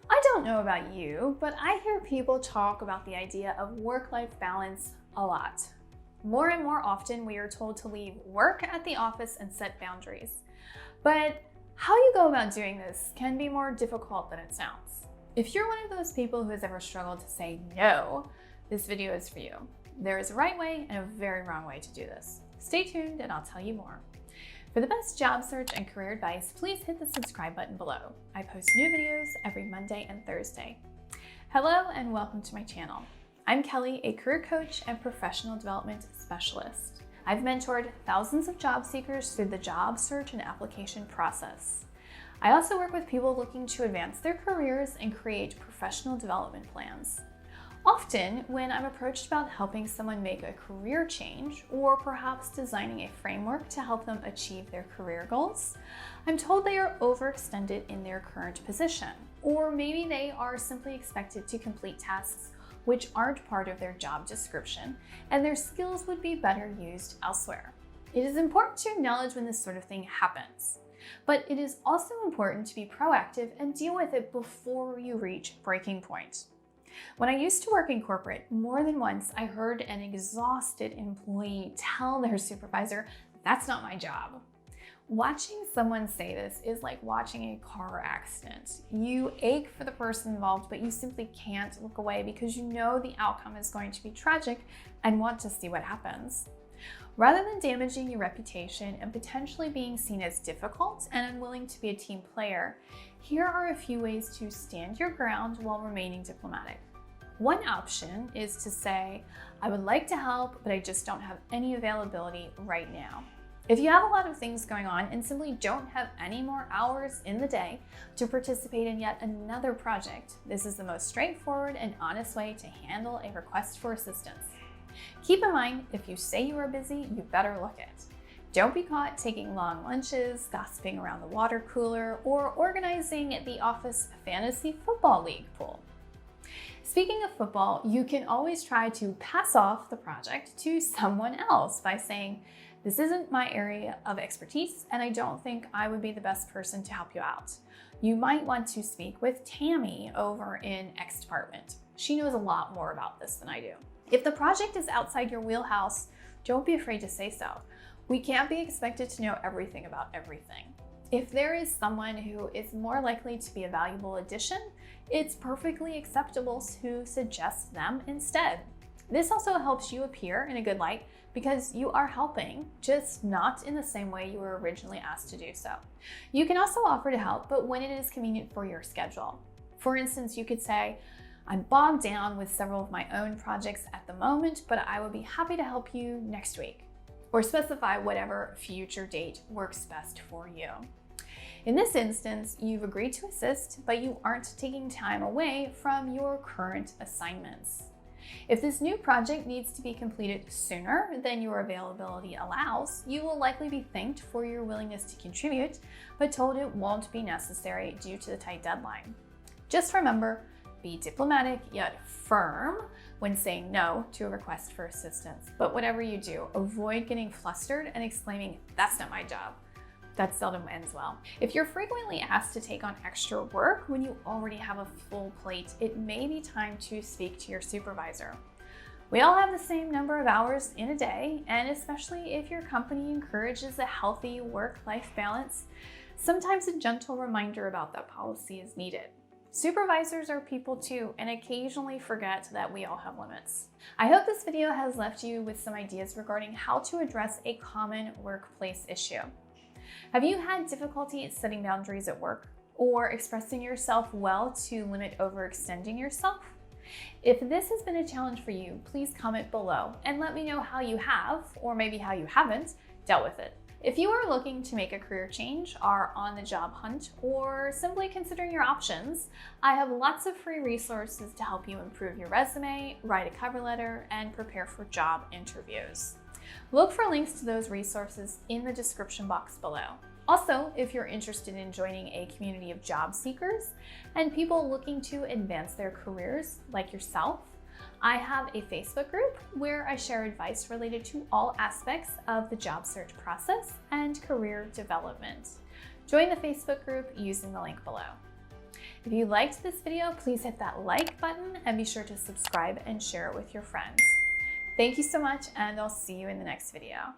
I don't know about you, but I hear people talk about the idea of work-life balance a lot. More and more often, we are told to leave work at the office and set boundaries. But how you go about doing this can be more difficult than it sounds. If you're one of those people who has ever struggled to say no, this video is for you. There is a right way and a very wrong way to do this. Stay tuned and I'll tell you more. For the best job search and career advice, please hit the subscribe button below. I post new videos every Monday and Thursday. Hello and welcome to my channel. I'm Kelly, a career coach and professional development specialist. I've mentored thousands of job seekers through the job search and application process. I also work with people looking to advance their careers and create professional development plans. Often, when I'm approached about helping someone make a career change, or perhaps designing a framework to help them achieve their career goals, I'm told they are overextended in their current position, or maybe they are simply expected to complete tasks which aren't part of their job description, and their skills would be better used elsewhere. It is important to acknowledge when this sort of thing happens, but it is also important to be proactive and deal with it before you reach breaking point. When I used to work in corporate, more than once I heard an exhausted employee tell their supervisor, "That's not my job." Watching someone say this is like watching a car accident. You ache for the person involved, but you simply can't look away because you know the outcome is going to be tragic and want to see what happens. Rather than damaging your reputation and potentially being seen as difficult and unwilling to be a team player, here are a few ways to stand your ground while remaining diplomatic. One option is to say, "I would like to help, but I just don't have any availability right now." If you have a lot of things going on and simply don't have any more hours in the day to participate in yet another project, this is the most straightforward and honest way to handle a request for assistance. Keep in mind, if you say you are busy, you better look it. Don't be caught taking long lunches, gossiping around the water cooler, or organizing the office fantasy football league pool. Speaking of football, you can always try to pass off the project to someone else by saying, "This isn't my area of expertise, and I don't think I would be the best person to help you out. You might want to speak with Tammy over in X department. She knows a lot more about this than I do." If the project is outside your wheelhouse, don't be afraid to say so. We can't be expected to know everything about everything. If there is someone who is more likely to be a valuable addition, it's perfectly acceptable to suggest them instead. This also helps you appear in a good light because you are helping, just not in the same way you were originally asked to do so. You can also offer to help, but when it is convenient for your schedule. For instance, you could say, "I'm bogged down with several of my own projects at the moment, but I would be happy to help you next week." Or specify whatever future date works best for you. In this instance, you've agreed to assist, but you aren't taking time away from your current assignments. If this new project needs to be completed sooner than your availability allows, you will likely be thanked for your willingness to contribute, but told it won't be necessary due to the tight deadline. Just remember, be diplomatic yet firm when saying no to a request for assistance. But whatever you do, avoid getting flustered and exclaiming, "That's not my job." That seldom ends well. If you're frequently asked to take on extra work when you already have a full plate, it may be time to speak to your supervisor. We all have the same number of hours in a day, and especially if your company encourages a healthy work-life balance, sometimes a gentle reminder about that policy is needed. Supervisors are people too, and occasionally forget that we all have limits. I hope this video has left you with some ideas regarding how to address a common workplace issue. Have you had difficulty setting boundaries at work or expressing yourself well to limit overextending yourself? If this has been a challenge for you, please comment below and let me know how you have, or maybe how you haven't, dealt with it. If you are looking to make a career change, are on the job hunt, or simply considering your options, I have lots of free resources to help you improve your resume, write a cover letter, and prepare for job interviews. Look for links to those resources in the description box below. Also, if you're interested in joining a community of job seekers and people looking to advance their careers like yourself, I have a Facebook group where I share advice related to all aspects of the job search process and career development. Join the Facebook group using the link below. If you liked this video, please hit that like button and be sure to subscribe and share it with your friends. Thank you so much, and I'll see you in the next video.